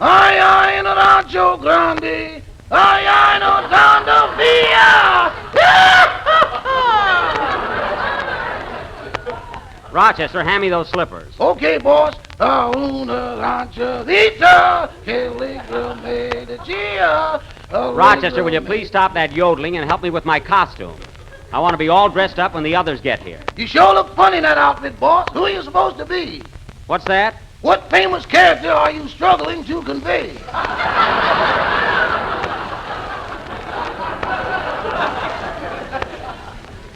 Ay, ay, no rancho grande. Ay, ay, no Santa Via. Rochester, hand me those slippers. Okay, boss. Una rancherita, que liga medicina. Rochester, will you please stop that yodeling and help me with my costume? I want to be all dressed up when the others get here. You sure look funny in that outfit, boss. Who are you supposed to be? What's that? What famous character are you struggling to convey?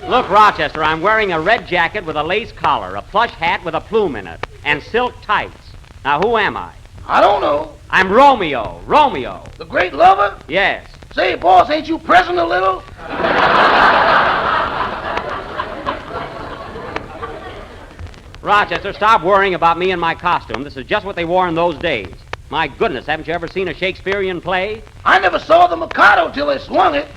Look, Rochester, I'm wearing a red jacket with a lace collar, a plush hat with a plume in it, and silk tights. Now, who am I? I don't know. I'm Romeo. Romeo. The great lover? Yes. Say, boss, ain't you pressing a little? Rochester, stop worrying about me and my costume. This is just what they wore in those days. My goodness, haven't you ever seen a Shakespearean play? I never saw the Mikado till they swung it.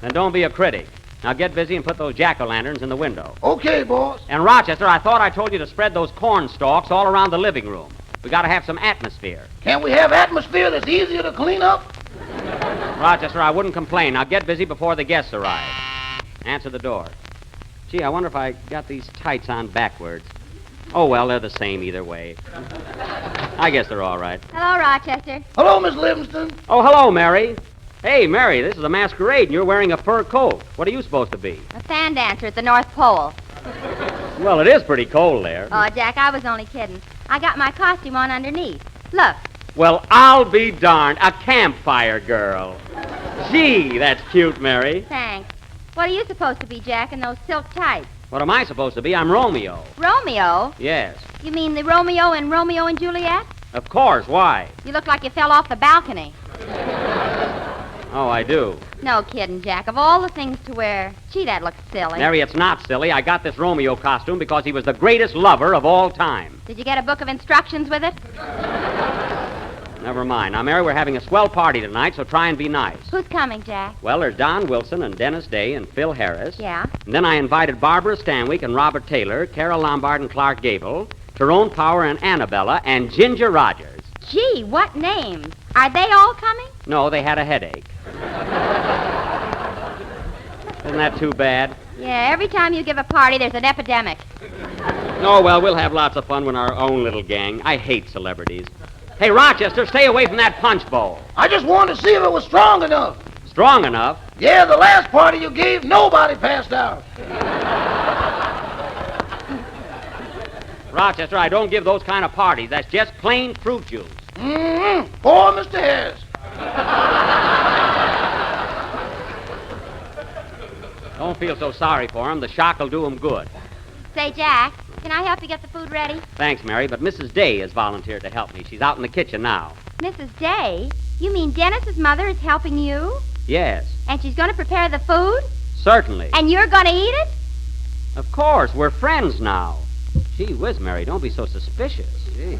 Then don't be a critic. Now get busy and put those jack-o'-lanterns in the window. Okay, boss. And Rochester, I thought I told you to spread those corn stalks all around the living room. We got to have some atmosphere. Can't we have atmosphere that's easier to clean up? Rochester, I wouldn't complain. Now get busy before the guests arrive. Answer the door. Gee, I wonder if I got these tights on backwards. Oh, well, they're the same either way. I guess they're all right. Hello, Rochester. Hello, Miss Livingston. Oh, hello, Mary. Hey, Mary, this is a masquerade, and you're wearing a fur coat. What are you supposed to be? A fan dancer at the North Pole. Well, it is pretty cold there. Oh, Jack, I was only kidding. I got my costume on underneath. Look. Well, I'll be darned. A campfire girl. Gee, that's cute, Mary. Thanks. What are you supposed to be, Jack, in those silk tights? What am I supposed to be? I'm Romeo. Romeo? Yes. You mean the Romeo in Romeo and Juliet? Of course. Why? You look like you fell off the balcony. Oh, I do. No kidding, Jack. Of all the things to wear, gee, that looks silly. Mary, it's not silly. I got this Romeo costume because he was the greatest lover of all time. Did you get a book of instructions with it? Never mind. Now, Mary, we're having a swell party tonight, so try and be nice. Who's coming, Jack? Well, there's Don Wilson and Dennis Day and Phil Harris. Yeah? And then I invited Barbara Stanwyck and Robert Taylor, Carol Lombard and Clark Gable, Tyrone Power and Annabella, and Ginger Rogers. Gee, what names? Are they all coming? No, they had a headache. Isn't that too bad? Yeah, every time you give a party, there's an epidemic. Oh, well, we'll have lots of fun with our own little gang. I hate celebrities. Hey, Rochester, stay away from that punch bowl. I just wanted to see if it was strong enough. Strong enough? Yeah, the last party you gave, nobody passed out. Rochester, I don't give those kind of parties. That's just plain fruit juice. Mm-hmm. Poor Mr. Harris. Don't feel so sorry for him. The shock will do him good. Say, Jack, can I help you get the food ready? Thanks, Mary, but Mrs. Day has volunteered to help me. She's out in the kitchen now. Mrs. Day? You mean Dennis's mother is helping you? Yes. And she's going to prepare the food? Certainly. And you're going to eat it? Of course, we're friends now. Gee whiz, Mary, don't be so suspicious. Gee.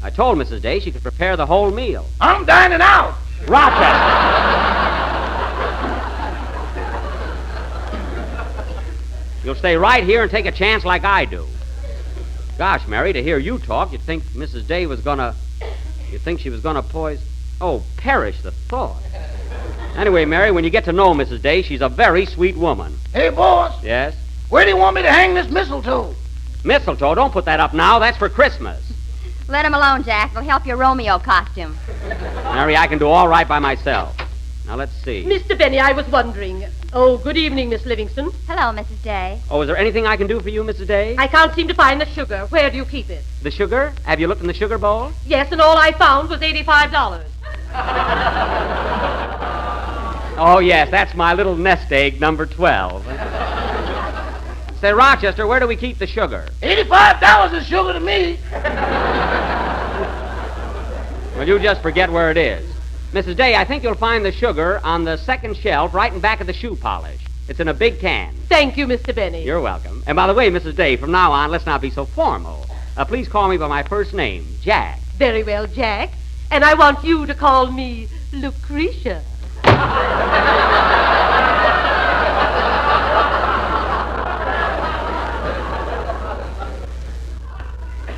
I told Mrs. Day she could prepare the whole meal. I'm dining out. Rochester! You'll stay right here and take a chance like I do. Gosh, Mary, to hear you talk, you'd think Mrs. Day was gonna... You'd think she was gonna poison... Oh, perish the thought. Anyway, Mary, when you get to know Mrs. Day, she's a very sweet woman. Hey, boss. Yes? Where do you want me to hang this mistletoe? Mistletoe, don't put that up now. That's for Christmas. Let him alone, Jack. It'll help your Romeo costume. Mary, I can do all right by myself. Now, let's see. Mr. Benny, I was wondering. Oh, good evening, Miss Livingston. Hello, Mrs. Day. Oh, is there anything I can do for you, Mrs. Day? I can't seem to find the sugar. Where do you keep it? The sugar? Have you looked in the sugar bowl? Yes, and all I found was $85. Oh, yes, that's my little nest egg, number 12. Say, Rochester, where do we keep the sugar? $85 is sugar to me. Well, you just forget where it is. Mrs. Day, I think you'll find the sugar on the second shelf right in back of the shoe polish. It's in a big can. Thank you, Mr. Benny. You're welcome. And by the way, Mrs. Day, from now on, let's not be so formal. Please call me by my first name, Jack. Very well, Jack. And I want you to call me Lucretia.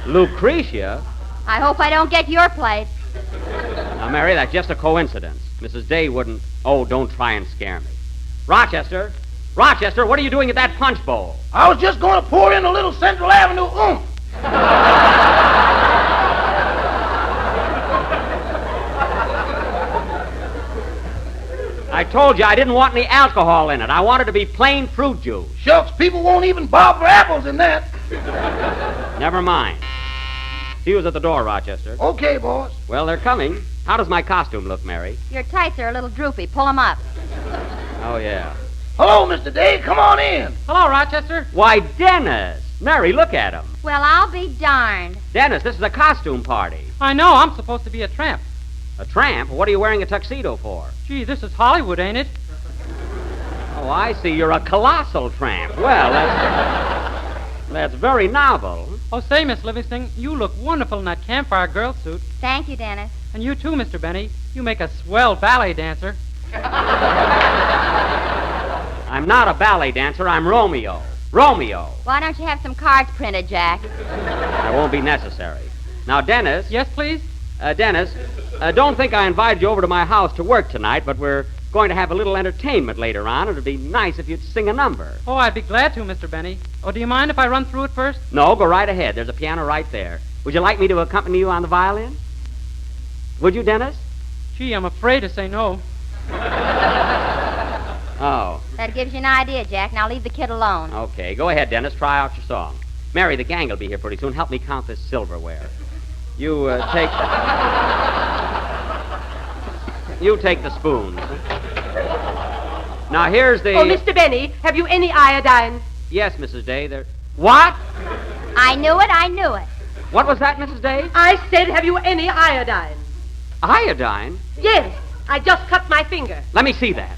Lucretia? I hope I don't get your plate. Now, Mary, that's just a coincidence. Mrs. Day wouldn't... Oh, don't try and scare me. Rochester! Rochester, what are you doing at that punch bowl? I was just going to pour in a little Central Avenue oomph. I told you I didn't want any alcohol in it. I wanted to be plain fruit juice. Shucks, people won't even bob for apples in that. Never mind. See who's at the door, Rochester. Okay, boss. Well, they're coming. How does my costume look, Mary? Your tights are a little droopy. Pull them up. Oh, yeah. Hello, Mr. Day. Come on in. Hello, Rochester. Why, Dennis! Mary, look at him. Well, I'll be darned. Dennis, this is a costume party. I know, I'm supposed to be a tramp. A tramp? What are you wearing a tuxedo for? Gee, this is Hollywood, ain't it? Oh, I see. You're a colossal tramp. Well, that's very novel. Oh, say, Miss Livingston, you look wonderful in that campfire girl suit. Thank you, Dennis. And you too, Mr. Benny. You make a swell ballet dancer. I'm not a ballet dancer. I'm Romeo. Romeo. Why don't you have some cards printed, Jack? That won't be necessary. Now, Dennis. Yes, please? Dennis, don't think I invited you over to my house to work tonight, but we're going to have a little entertainment later on. It'd be nice if you'd sing a number. Oh, I'd be glad to, Mr. Benny. Oh, do you mind if I run through it first? No, go right ahead. There's a piano right there. Would you like me to accompany you on the violin? Would you, Dennis? Gee, I'm afraid to say no. Oh. That gives you an idea, Jack. Now leave the kid alone. Okay, go ahead, Dennis. Try out your song. Mary, the gang will be here pretty soon. Help me count this silverware. You take the spoons. Now, here's the... Oh, Mr. Benny, have you any iodine? Yes, Mrs. Day, there... What? I knew it. What was that, Mrs. Day? I said, have you any iodine? Iodine? Yes, I just cut my finger. Let me see that.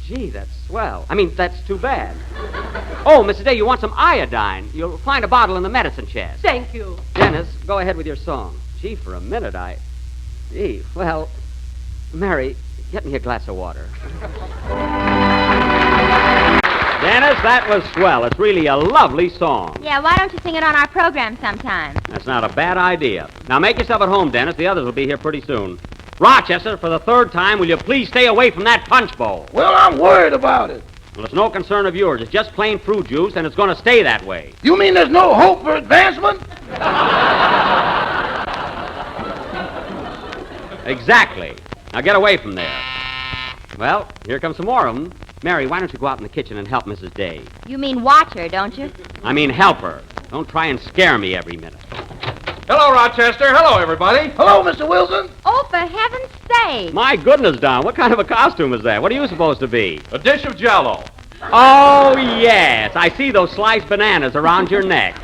Gee, that's swell. I mean, that's too bad. Oh, Mrs. Day, you want some iodine? You'll find a bottle in the medicine chest. Thank you. Dennis, go ahead with your song. Gee, for a minute, Gee, well... Mary, get me a glass of water. Dennis, that was swell. It's really a lovely song. Yeah, why don't you sing it on our program sometime? That's not a bad idea. Now, make yourself at home, Dennis. The others will be here pretty soon. Rochester, for the third time, will you please stay away from that punch bowl? Well, I'm worried about it. Well, it's no concern of yours. It's just plain fruit juice, and it's going to stay that way. You mean there's no hope for advancement? Exactly. Now, get away from there. Well, here come some more of them. Mary, why don't you go out in the kitchen and help Mrs. Day? You mean watch her, don't you? I mean help her. Don't try and scare me every minute. Hello, Rochester. Hello, everybody. Hello, Mr. Wilson. Oh, for heaven's sake. My goodness, Don, what kind of a costume is that? What are you supposed to be? A dish of Jell-O. Oh, yes. I see those sliced bananas around your neck.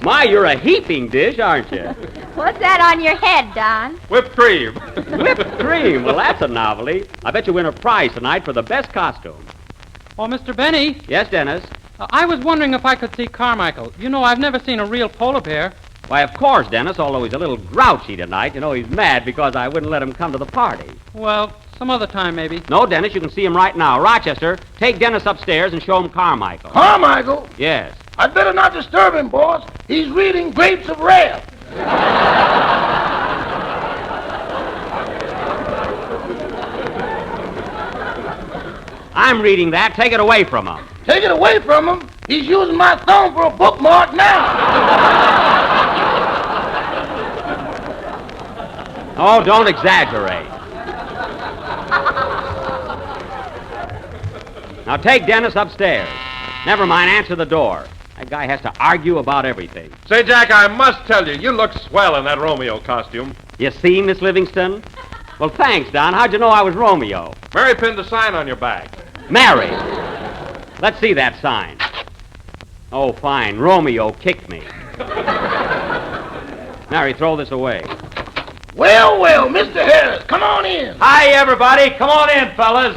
My, you're a heaping dish, aren't you? What's that on your head, Don? Whipped cream. Whipped cream. Well, that's a novelty. I bet you win a prize tonight for the best costume. Oh, Mr. Benny, Yes, Dennis? I was wondering if I could see Carmichael. You know, I've never seen a real polar bear. Why, of course, Dennis, although he's a little grouchy tonight. You know, he's mad because I wouldn't let him come to the party. Well, some other time, maybe. No, Dennis, you can see him right now. Rochester, take Dennis upstairs and show him Carmichael. Carmichael? Yes. I'd better not disturb him, boss. He's reading Grapes of Wrath. I'm reading that. Take it away from him. Take it away from him. He's using my thumb for a bookmark now. Oh, don't exaggerate. Now take Dennis upstairs. Never mind, answer the door. That guy has to argue about everything. Say, Jack, I must tell you, you look swell in that Romeo costume. You see, Miss Livingston? Well, thanks, Don. How'd you know I was Romeo? Mary pinned a sign on your back. Mary. Let's see that sign. Oh, fine. Romeo kicked me. Mary, throw this away. Well, Mr. Harris, come on in. Hi, everybody. Come on in, fellas.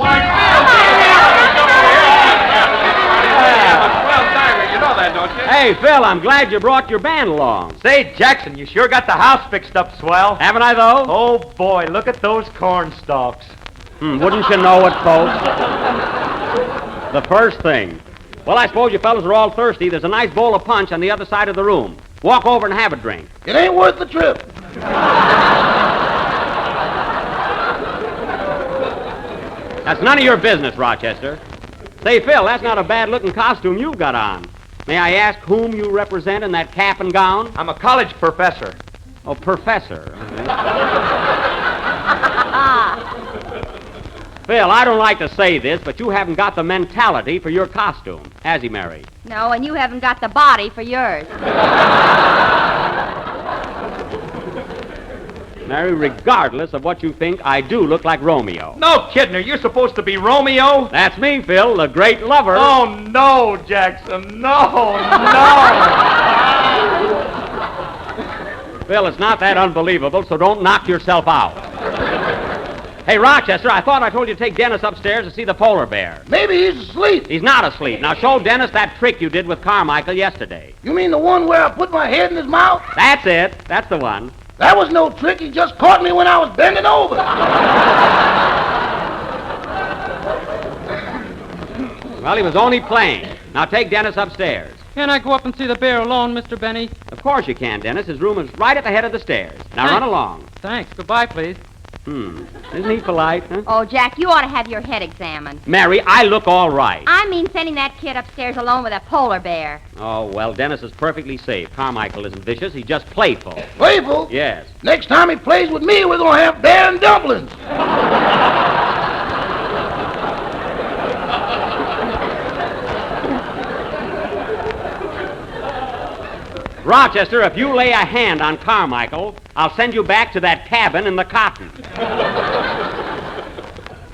You know that, don't you? Hey, Phil, I'm glad you brought your band along. Say, Jackson, you sure got the house fixed up swell. Haven't I, though? Oh, boy, look at those corn stalks. Wouldn't you know it, folks? The first thing. Well, I suppose you fellas are all thirsty. There's a nice bowl of punch on the other side of the room. Walk over and have a drink. It ain't worth the trip. That's none of your business, Rochester. Say, Phil, that's not a bad-looking costume you've got on. May I ask whom you represent in that cap and gown? I'm a college professor. Oh, professor. Phil, I don't like to say this, but you haven't got the mentality for your costume, has he, Mary? No, and you haven't got the body for yours. Mary, regardless of what you think, I do look like Romeo. No kidding. Are you supposed to be Romeo? That's me, Phil, the great lover. Oh, no, Jackson. No. Phil, it's not that unbelievable, so don't knock yourself out. Hey, Rochester, I thought I told you to take Dennis upstairs to see the polar bear. Maybe he's asleep. He's not asleep. Now show Dennis that trick you did with Carmichael yesterday. You mean the one where I put my head in his mouth? That's it. That's the one. That was no trick. He just caught me when I was bending over. Well, he was only playing. Now take Dennis upstairs. Can I go up and see the bear alone, Mr. Benny? Of course you can, Dennis. His room is right at the head of the stairs. Now run along. Thanks. Goodbye, please. Isn't he polite, huh? Oh, Jack, you ought to have your head examined. Mary, I look all right. I mean sending that kid upstairs alone with a polar bear. Oh, well, Dennis is perfectly safe. Carmichael isn't vicious. He's just playful. Playful? Yes. Next time he plays with me, we're going to have bear and dumplings. Rochester, if you lay a hand on Carmichael, I'll send you back to that cabin in the cotton.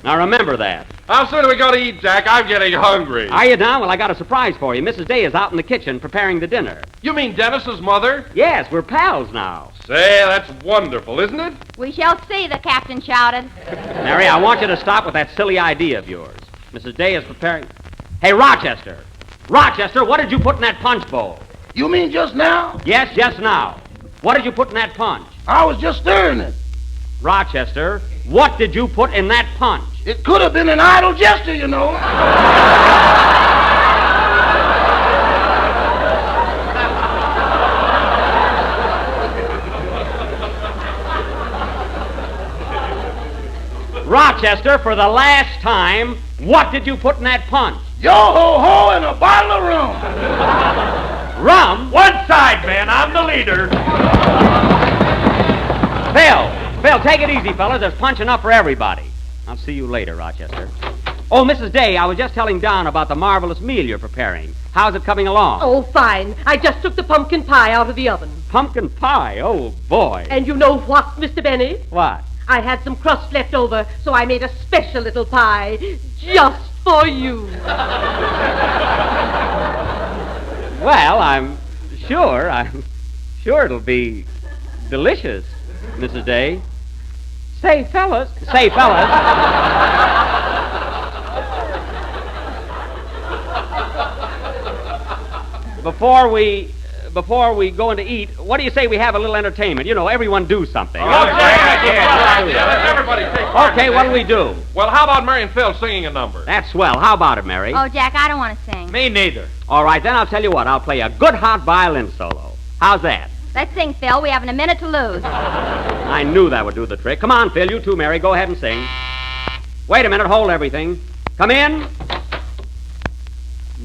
Now remember that. How soon are we going to eat, Jack? I'm getting hungry. Are you down? Well, I got a surprise for you. Mrs. Day is out in the kitchen preparing the dinner. You mean Dennis's mother? Yes, we're pals now. Say, that's wonderful, isn't it? We shall see, the captain shouted. Mary, I want you to stop with that silly idea of yours. Mrs. Day is preparing... Hey, Rochester! Rochester, what did you put in that punch bowl? You mean just now? Yes, just now. What did you put in that punch? I was just stirring it. Rochester, what did you put in that punch? It could have been an idle gesture, you know. Rochester, for the last time, what did you put in that punch? Yo-ho-ho and a bottle of rum. Rum? One side, man. I'm the leader. Phil, take it easy, fellas. There's punch enough for everybody. I'll see you later, Rochester. Oh, Mrs. Day, I was just telling Don about the marvelous meal you're preparing. How's it coming along? Oh, fine. I just took the pumpkin pie out of the oven. Pumpkin pie? Oh, boy. And you know what, Mr. Benny? What? I had some crust left over, so I made a special little pie just for you. Well, I'm sure it'll be delicious, Mrs. Day. Say, fellas. Before we go in to eat, what do you say we have a little entertainment? You know, everyone do something. Let's everybody take part. Okay, what'll we do? Well, how about Mary and Phil singing a number? That's swell. How about it, Mary? Oh, Jack, I don't want to sing. Me neither. All right, then I'll tell you what. I'll play a good hot violin solo. How's that? Let's sing, Phil. We haven't a minute to lose. I knew that would do the trick. Come on, Phil. You too, Mary. Go ahead and sing. Wait a minute. Hold everything. Come in.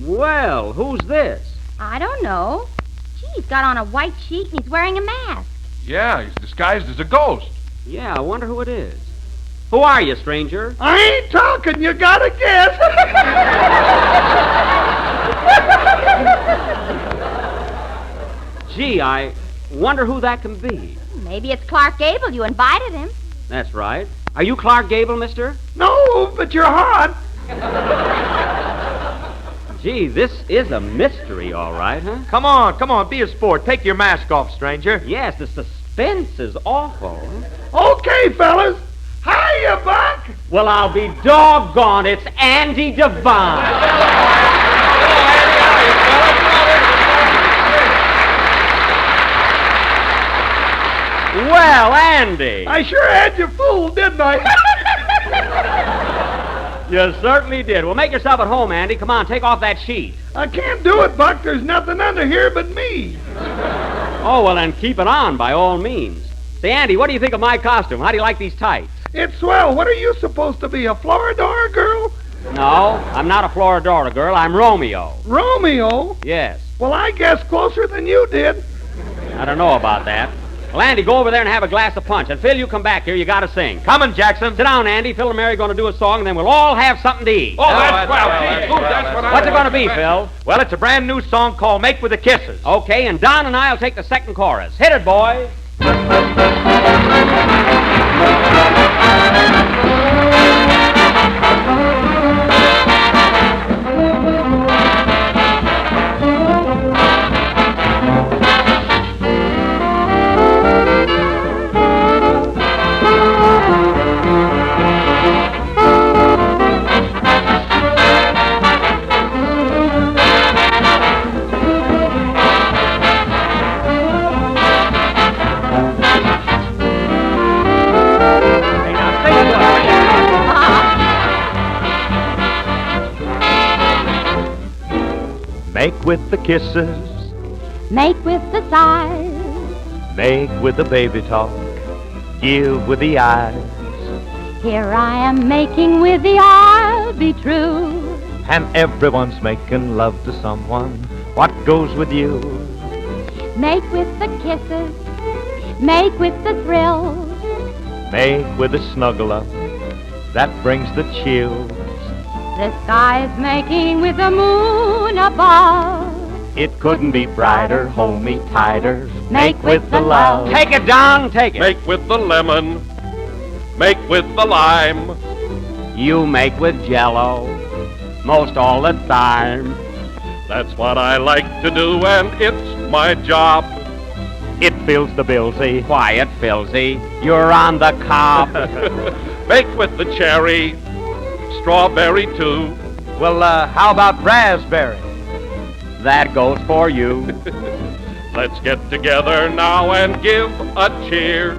Well, who's this? I don't know. Gee, he's got on a white sheet and he's wearing a mask. Yeah, he's disguised as a ghost. Yeah, I wonder who it is. Who are you, stranger? I ain't talking. You gotta guess. Gee, I wonder who that can be. Maybe it's Clark Gable. You invited him. That's right. Are you Clark Gable, mister? No, but you're hot. Gee, this is a mystery, all right, huh? Come on. Be a sport. Take your mask off, stranger. Yes, the suspense is awful. Huh? Okay, fellas. Hiya, Buck. Well, I'll be doggone. It's Andy Devine. Well, Andy. I sure had you fooled, didn't I? You certainly did. Well, make yourself at home, Andy. Come on, take off that sheet. I can't do it, Buck. There's nothing under here but me. Oh, well, then keep it on by all means. Say, Andy, what do you think of my costume? How do you like these tights? It's swell. What are you supposed to be, a Floridor girl? No, I'm not a Floridora girl. I'm Romeo. Romeo? Yes. Well, I guessed closer than you did. I don't know about that. Well, Andy, go over there and have a glass of punch. And Phil, you come back here. You got to sing. Coming, Jackson. Sit down, Andy. Phil and Mary are going to do a song, and then we'll all have something to eat. Oh, that's swell. Gee, that's what I What's it going to be, Phil? Well, it's a brand new song called Make with the Kisses. Okay, and Don and I will take the second chorus. Hit it, boys. Make with the kisses, Make with the sighs. make with the baby talk, give with the eyes, Here I am making with the I'll be true. and everyone's making love to someone. What goes with you? Make with the kisses. Make with the thrills. Make with the snuggle up, that brings the chills. The sky's making with the moon above. It couldn't be brighter, hold me tighter. Make with the love. Take it, Don. Take it. Make with the lemon. Make with the lime. You make with Jell-O most all the time. That's what I like to do, and it's my job. It fills the bills, eh? Quiet, Filzy. You're on the cob. Make with the cherry. Strawberry, too. Well, how about raspberry? That goes for you. Let's get together now and give a cheer.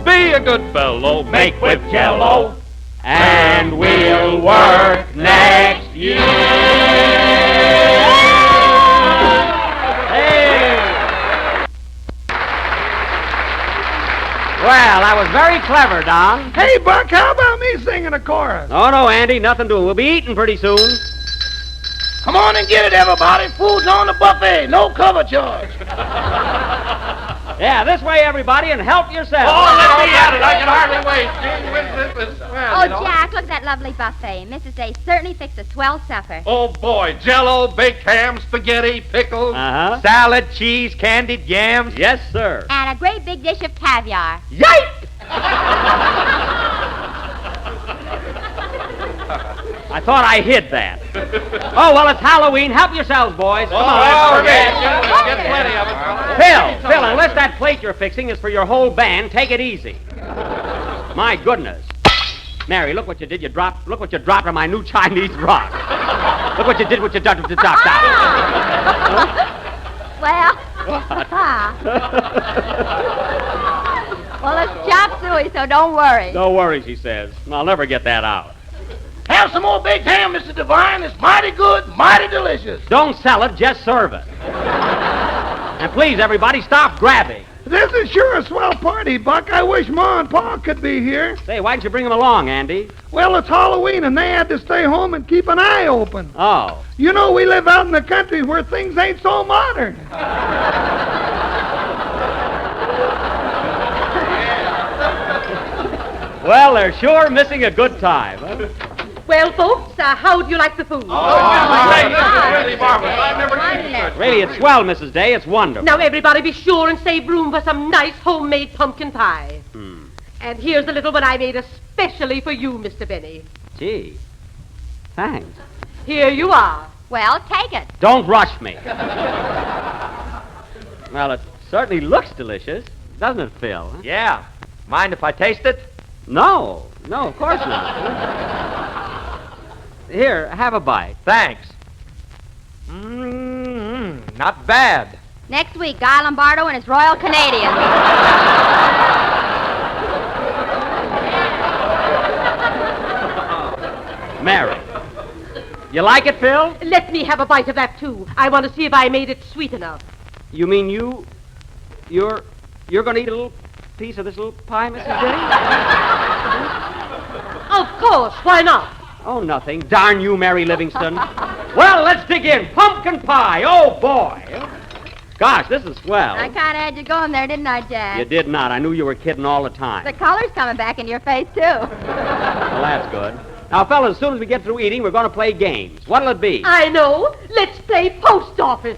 Be a good fellow. Make with Jell-O. And we'll work next year. Hey! Well, that was very clever, Don. Hey, Buck, how about me singing a chorus? Oh, no, Andy, nothing doing. We'll be eating pretty soon. Come on and get it, everybody. Food's on the buffet. No cover charge. Yeah, this way, everybody, and help yourself. Oh, let me at it. I can hardly wait. Gee whiz, this is swell, Oh, you know. Jack, look at that lovely buffet. Mrs. Day certainly fixed a swell supper. Oh, boy. Jell-O, baked ham, spaghetti, pickles. Uh-huh. Salad, cheese, candied yams. Yes, sir. And a great big dish of caviar. Yipe! I thought I hid that. Oh, well, it's Halloween. Help yourselves, boys. Come on. Oh, get plenty of it. Phil, unless that plate you're fixing is for your whole band, take it easy. My goodness. Mary, look what you did. Look what you dropped on my new Chinese rock. Look what you did, what you dropped. Well, well, it's chop suey, so don't worry. Don't worry, she says. I'll never get that out. Have some more baked ham, Mr. Devine. It's mighty good, mighty delicious. Don't sell it, just serve it. And please, everybody, stop grabbing. This is sure a swell party, Buck. I wish Ma and Pa could be here. Say, why didn't you bring them along, Andy? Well, it's Halloween, and they had to stay home and keep an eye open. Oh. You know, we live out in the country where things ain't so modern. Well, they're sure missing a good time, huh? Well, folks, how do you like the food? Really marvelous. I've never eaten such. Really, it's swell, Mrs. Day. It's wonderful. Now, everybody be sure and save room for some nice homemade pumpkin pie. Hmm. And here's a little one I made especially for you, Mr. Benny. Gee. Thanks. Here you are. Well, take it. Don't rush me. Well, it certainly looks delicious, doesn't it, Phil? Huh? Yeah. Mind if I taste it? No, of course not. Here, have a bite. Thanks. Not bad. Next week, Guy Lombardo and his Royal Canadians. Mary. You like it, Phil? Let me have a bite of that, too. I want to see if I made it sweet enough. You mean you... You're going to eat a little piece of this little pie, Mrs. Diddy? Of course, why not? Oh, nothing. Darn you, Mary Livingston. Well, let's dig in. Pumpkin pie. Oh, boy. Gosh, this is swell. I kind of had you going there, didn't I, Jack? You did not. I knew you were kidding all the time. The color's coming back into your face, too. Well, that's good. Now, fellas, as soon as we get through eating, we're going to play games. What'll it be? I know. Let's play post office.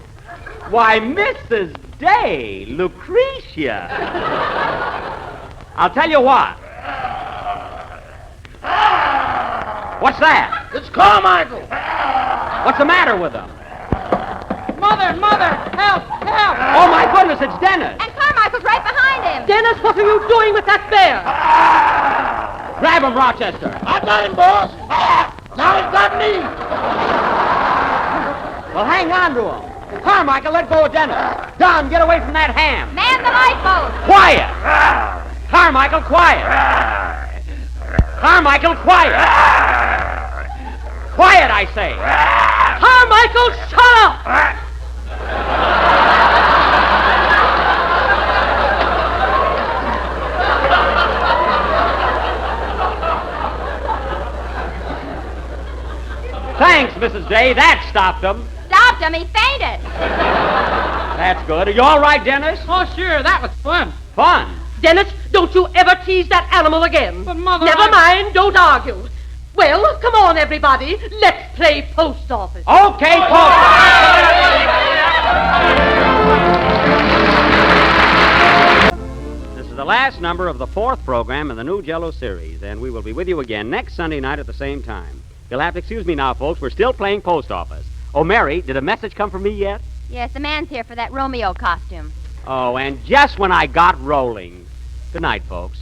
Why, Mrs. Day, Lucretia. I'll tell you what. What's that? It's Carmichael. What's the matter with him? Mother, help! Oh, my goodness, it's Dennis. And Carmichael's right behind him. Dennis, what are you doing with that bear? Grab him, Rochester. I got him, boss. Now he's got me. Well, hang on to him. Carmichael, let go of Dennis. Don, get away from that ham. Man the lifeboat. Quiet. Carmichael, quiet. Carmichael, quiet. Quiet, I say. Carmichael, shut up! Thanks, Mrs. Day. That stopped him. Stopped him. He fainted. That's good. Are you all right, Dennis? Oh, sure, that was fun. Fun. Dennis, don't you ever tease that animal again. But, Mother, Never mind, don't argue. Well, come on, everybody. Let's play post office. Okay, folks. This is the last number of the 4th program in the new Jell-O series, and we will be with you again next Sunday night at the same time. You'll have to excuse me now, folks. We're still playing post office. Oh, Mary, did a message come from me yet? Yes, the man's here for that Romeo costume. Oh, and just when I got rolling. Good night, folks.